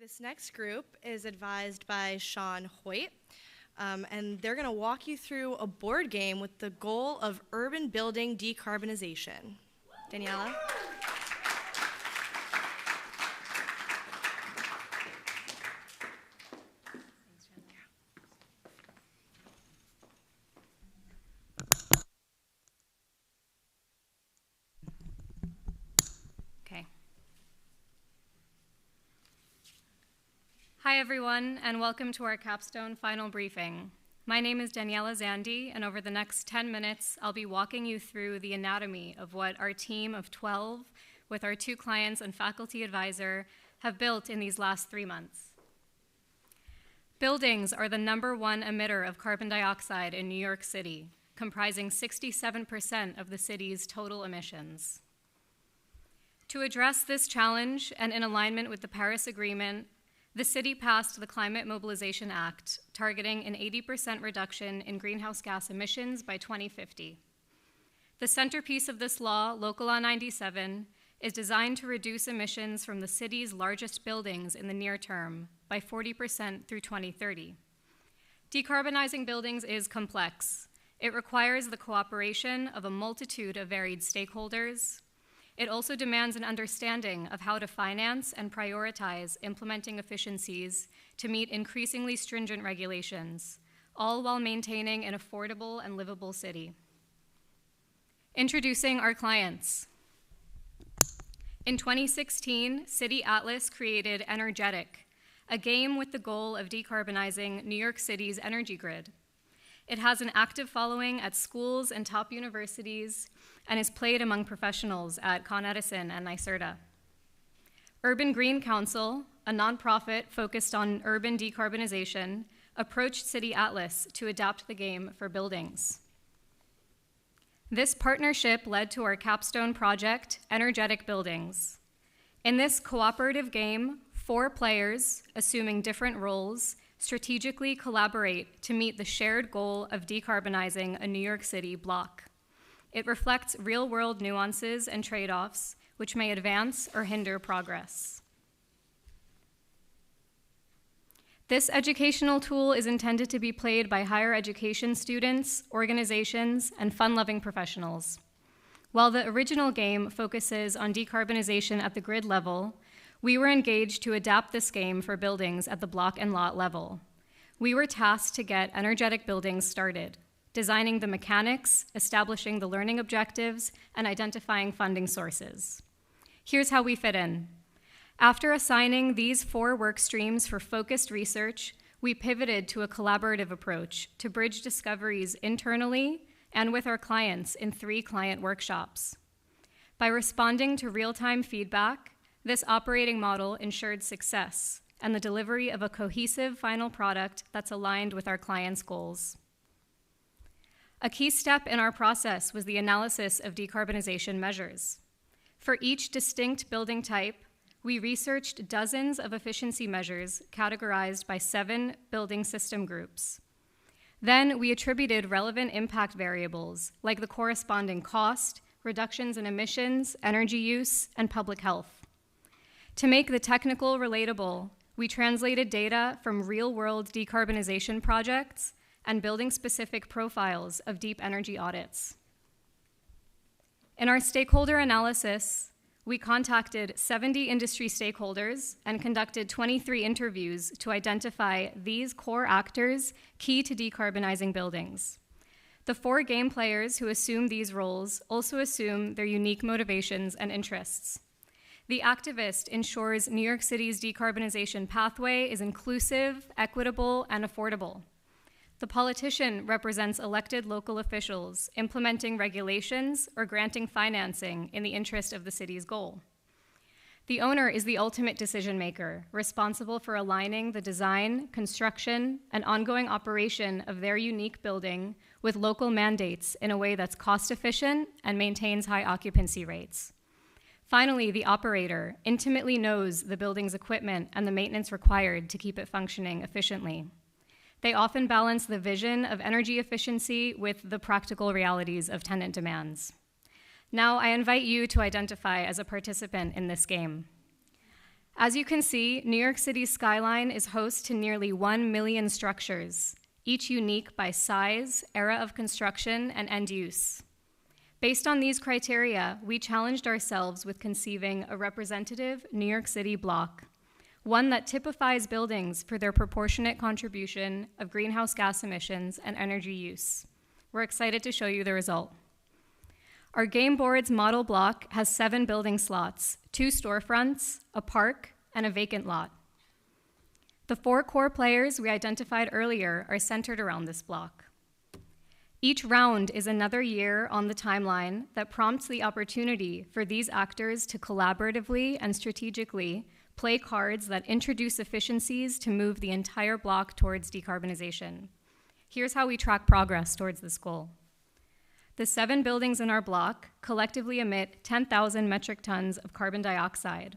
This next group is advised by Shaun, Hoyte, and they're going to walk you through a board game with the goal of urban building decarbonization. Daniela? Hi everyone, and welcome to our capstone final briefing. My name is Daniela Zandi, and over the next 10 minutes, I'll be walking you through the anatomy of what our team of 12, with our 2 clients and faculty advisor, have built in these last 3 months. Buildings are the #1 emitter of carbon dioxide in New York City, comprising 67% of the city's total emissions. To address this challenge, and in alignment with the Paris Agreement, the city passed the Climate Mobilization Act, targeting an 80% reduction in greenhouse gas emissions by 2050. The centerpiece of this law, Local Law 97, is designed to reduce emissions from the city's largest buildings in the near term by 40% through 2030. Decarbonizing buildings is complex. It requires the cooperation of a multitude of varied stakeholders. It also demands an understanding of how to finance and prioritize implementing efficiencies to meet increasingly stringent regulations, all while maintaining an affordable and livable city. Introducing our clients. In 2016, City Atlas created Energetic, a game with the goal of decarbonizing New York City's energy grid. It has an active following at schools and top universities, and is played among professionals at Con Edison and NYSERDA. Urban Green Council, a nonprofit focused on urban decarbonization, approached City Atlas to adapt the game for buildings. This partnership led to our capstone project, Energetic Buildings. In this cooperative game, 4 players, assuming different roles, strategically collaborate to meet the shared goal of decarbonizing a New York City block. It reflects real-world nuances and trade-offs, which may advance or hinder progress. This educational tool is intended to be played by higher education students, organizations, and fun-loving professionals. While the original game focuses on decarbonization at the grid level, we were engaged to adapt this game for buildings at the block and lot level. We were tasked to get Energetic Buildings started, designing the mechanics, establishing the learning objectives, and identifying funding sources. Here's how we fit in. After assigning these 4 work streams for focused research, we pivoted to a collaborative approach to bridge discoveries internally and with our clients in 3 client workshops. By responding to real-time feedback, this operating model ensured success and the delivery of a cohesive final product that's aligned with our clients' goals. A key step in our process was the analysis of decarbonization measures. For each distinct building type, we researched dozens of efficiency measures categorized by 7 building system groups. Then we attributed relevant impact variables like the corresponding cost, reductions in emissions, energy use, and public health. To make the technical relatable, we translated data from real-world decarbonization projects and building-specific profiles of deep energy audits. In our stakeholder analysis, we contacted 70 industry stakeholders and conducted 23 interviews to identify these core actors key to decarbonizing buildings. The 4 game players who assume these roles also assume their unique motivations and interests. The activist ensures New York City's decarbonization pathway is inclusive, equitable, and affordable. The politician represents elected local officials implementing regulations or granting financing in the interest of the city's goal. The owner is the ultimate decision maker, responsible for aligning the design, construction, and ongoing operation of their unique building with local mandates in a way that's cost efficient and maintains high occupancy rates. Finally, the operator intimately knows the building's equipment and the maintenance required to keep it functioning efficiently. They often balance the vision of energy efficiency with the practical realities of tenant demands. Now, I invite you to identify as a participant in this game. As you can see, New York City's skyline is host to nearly 1 million structures, each unique by size, era of construction, and end use. Based on these criteria, we challenged ourselves with conceiving a representative New York City block, one that typifies buildings for their proportionate contribution of greenhouse gas emissions and energy use. We're excited to show you the result. Our game board's model block has 7 building slots, 2 storefronts, a park, and a vacant lot. The 4 core players we identified earlier are centered around this block. Each round is another year on the timeline that prompts the opportunity for these actors to collaboratively and strategically play cards that introduce efficiencies to move the entire block towards decarbonization. Here's how we track progress towards this goal. The 7 buildings in our block collectively emit 10,000 metric tons of carbon dioxide.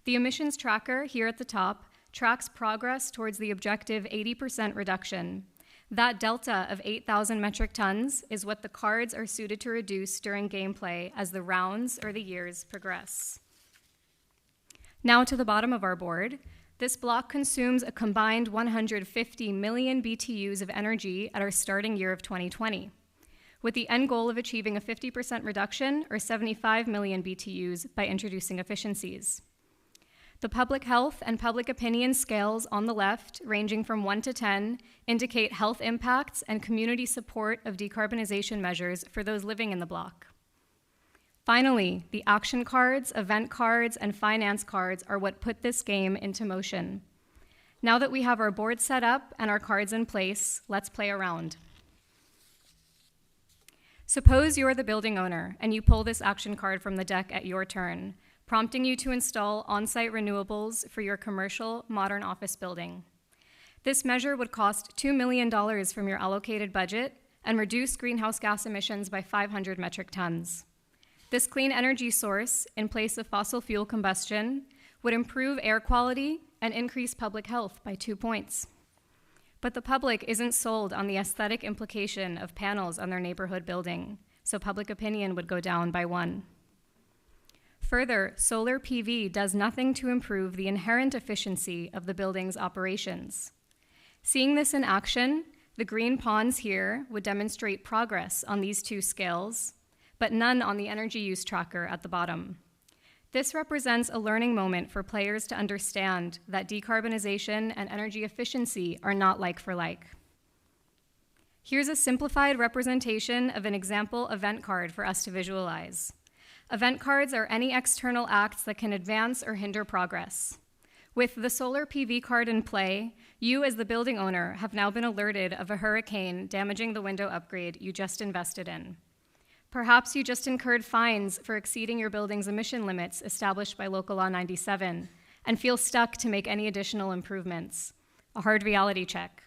The emissions tracker here at the top tracks progress towards the objective 80% reduction. That delta of 8,000 metric tons is what the cards are suited to reduce during gameplay as the rounds or the years progress. Now to the bottom of our board, this block consumes a combined 150 million BTUs of energy at our starting year of 2020, with the end goal of achieving a 50% reduction or 75 million BTUs by introducing efficiencies. The public health and public opinion scales on the left, ranging from 1 to 10, indicate health impacts and community support of decarbonization measures for those living in the block. Finally, the action cards, event cards, and finance cards are what put this game into motion. Now that we have our board set up and our cards in place, let's play around. Suppose you're the building owner and you pull this action card from the deck at your turn, prompting you to install on-site renewables for your commercial modern office building. This measure would cost $2 million from your allocated budget and reduce greenhouse gas emissions by 500 metric tons. This clean energy source, in place of fossil fuel combustion, would improve air quality and increase public health by 2 points. But the public isn't sold on the aesthetic implication of panels on their neighborhood building, so public opinion would go down by 1. Further, solar PV does nothing to improve the inherent efficiency of the building's operations. Seeing this in action, the green pawns here would demonstrate progress on these 2 scales, but none on the energy use tracker at the bottom. This represents a learning moment for players to understand that decarbonization and energy efficiency are not like for like. Here's a simplified representation of an example event card for us to visualize. Event cards are any external acts that can advance or hinder progress. With the solar PV card in play, you as the building owner have now been alerted of a hurricane damaging the window upgrade you just invested in. Perhaps you just incurred fines for exceeding your building's emission limits established by Local Law 97 and feel stuck to make any additional improvements. A hard reality check.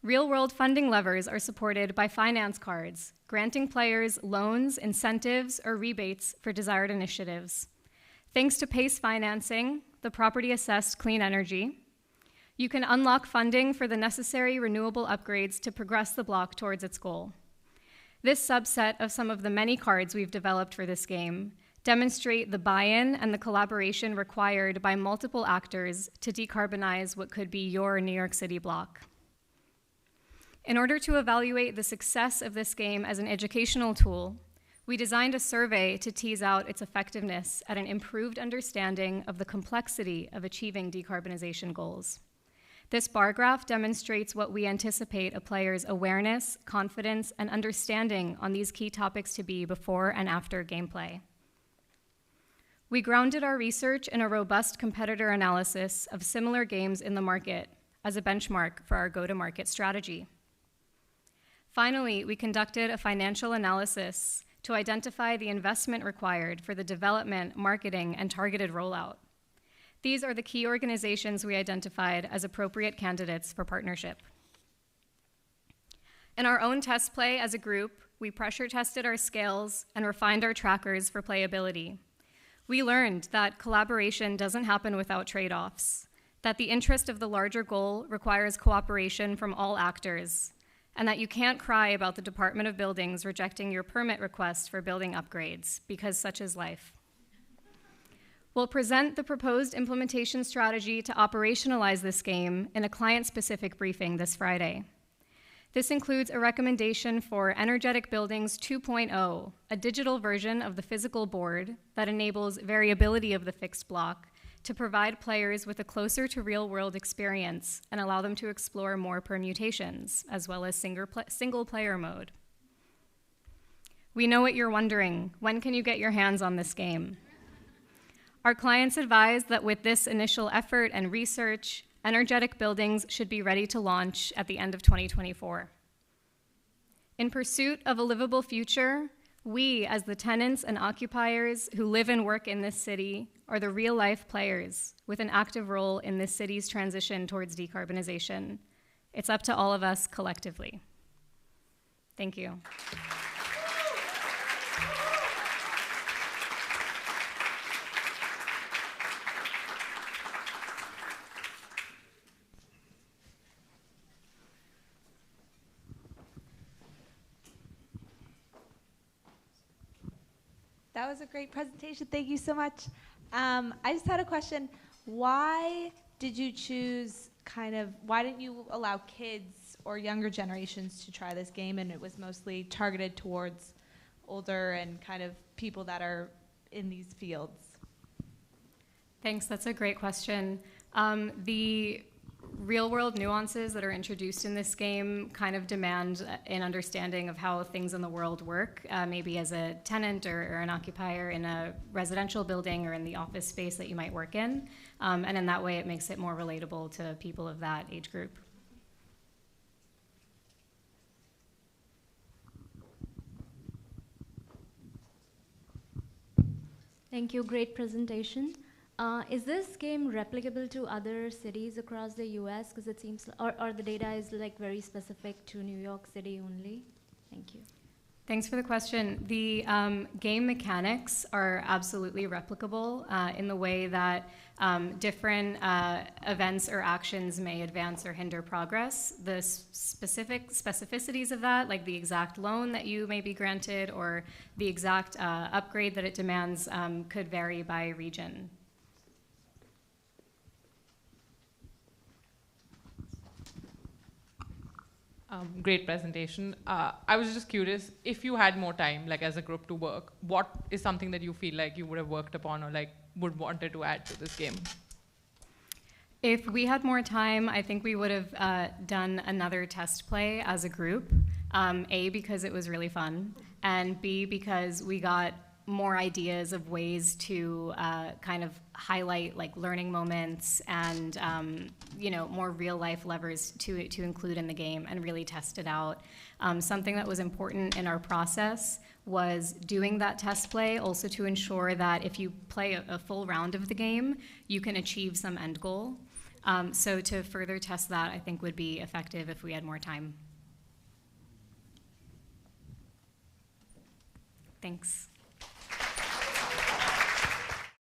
Real-world funding levers are supported by finance cards, granting players loans, incentives, or rebates for desired initiatives. Thanks to PACE financing, the property-assessed clean energy, you can unlock funding for the necessary renewable upgrades to progress the block towards its goal. This subset of some of the many cards we've developed for this game demonstrate the buy-in and the collaboration required by multiple actors to decarbonize what could be your New York City block. In order to evaluate the success of this game as an educational tool, we designed a survey to tease out its effectiveness at an improved understanding of the complexity of achieving decarbonization goals. This bar graph demonstrates what we anticipate a player's awareness, confidence, and understanding on these key topics to be before and after gameplay. We grounded our research in a robust competitor analysis of similar games in the market as a benchmark for our go-to-market strategy. Finally, we conducted a financial analysis to identify the investment required for the development, marketing, and targeted rollout. These are the key organizations we identified as appropriate candidates for partnership. In our own test play as a group, we pressure tested our scales and refined our trackers for playability. We learned that collaboration doesn't happen without trade-offs, that the interest of the larger goal requires cooperation from all actors, and that you can't cry about the Department of Buildings rejecting your permit request for building upgrades, because such is life. We'll present the proposed implementation strategy to operationalize this game in a client-specific briefing this Friday. This includes a recommendation for Energetic Buildings 2.0, a digital version of the physical board that enables variability of the fixed block to provide players with a closer to real-world experience and allow them to explore more permutations, as well as single-player mode. We know what you're wondering. When can you get your hands on this game? Our clients advise that with this initial effort and research, Energetic Buildings should be ready to launch at the end of 2024. In pursuit of a livable future, we, as the tenants and occupiers who live and work in this city, are the real-life players with an active role in this city's transition towards decarbonization. It's up to all of us collectively. Thank you. That was a great presentation. Thank you so much. I just had a question. Why did you choose why didn't you allow kids or younger generations to try this game, and it was mostly targeted towards older and kind of people that are in these fields? Thanks, that's a great question. The real-world nuances that are introduced in this game kind of demand an understanding of how things in the world work, maybe as a tenant or an occupier in a residential building or in the office space that you might work in. And in that way, it makes it more relatable to people of that age group. Thank you, great presentation. Is this game replicable to other cities across the US? Because it seems, or the data is like very specific to New York City only? Thank you. Thanks for the question. The game mechanics are absolutely replicable in the way that different events or actions may advance or hinder progress. The specific specificities of that, like the exact loan that you may be granted or the exact upgrade that it demands, could vary by region. Great presentation. I was just curious, if you had more time, like as a group to work, what is something that you feel like you would have worked upon or like would wanted to add to this game? If we had more time, I think we would have done another test play as a group. A, because it was really fun, and B, because we got more ideas of ways to kind of highlight like learning moments and more real life levers to include in the game and really test it out. Something that was important in our process was doing that test play also to ensure that if you play a full round of the game, you can achieve some end goal. So to further test that, I think would be effective if we had more time. Thanks.